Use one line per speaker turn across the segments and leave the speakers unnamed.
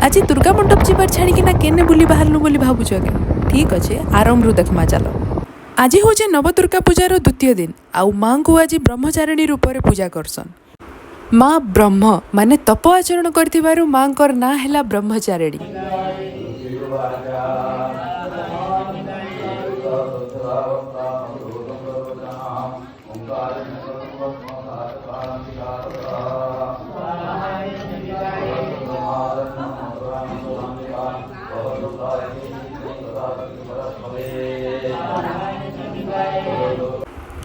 आज दुर्गा मंडप जीवार छाड़िकिना केने बुली बाहरनु बोली भावुछ के ठीक अच्छे आरंभ देखमा चल। आज हूँ नवदुर्गा पूजार द्वितीय दिन आउ माँ को आज ब्रह्मचारिणी रूप में पूजा करसन। माँ ब्रह्म माने तप आचरण कर माँ ना है ब्रह्मचारिणी।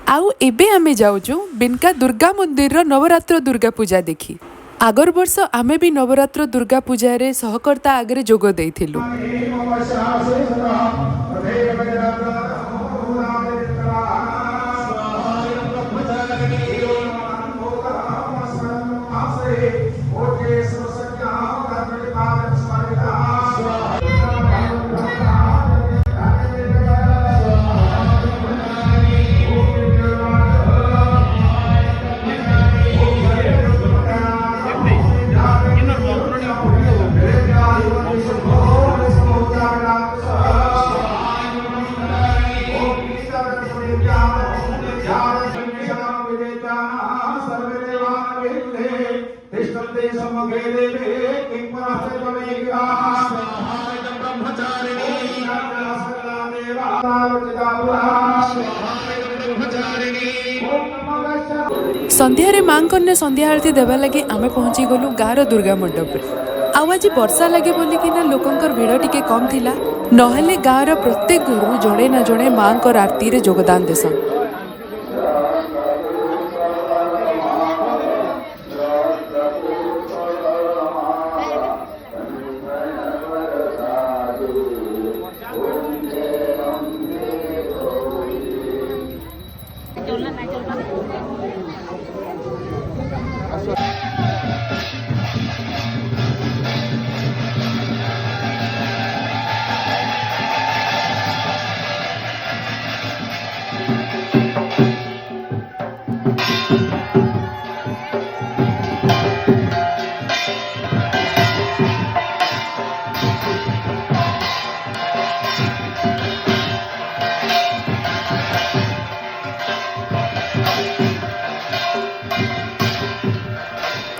आउ एबे आमे जाऊचु बिनका दुर्गा मंदिर नवरात्र दुर्गा पूजा देखी। आगर वर्ष आमे भी नवरात्र दुर्गा पूजा रे सहकर्ता आगे जोग देइथिलु। संध्यारे माँ कन्या संध्या आरती देवा लगे आमे पहुंची गलु गाँव दुर्गा मंडप रे। आउ आज वर्षा लगे बोलिकिना लोकंकर भिड़ टिके कम थिला नहेले गाँव प्रत्येक घर जड़े ना जड़े माँ आरती रे योगदान देसन।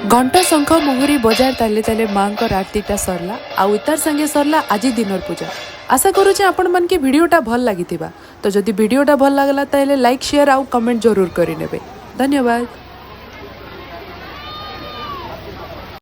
घंटा शंख मुहुरी बजार ताले ताले माँ को आरतीटा सरला आउ तार संगे सरला आज दिनर पूजा। आशा करूचे आपण मन के वीडियोटा भल लागिथिबा। तो जदि वीडियोटा भल लागला ताले लाइक शेयर आउ कमेंट जरूर करिनेबे। धन्यवाद।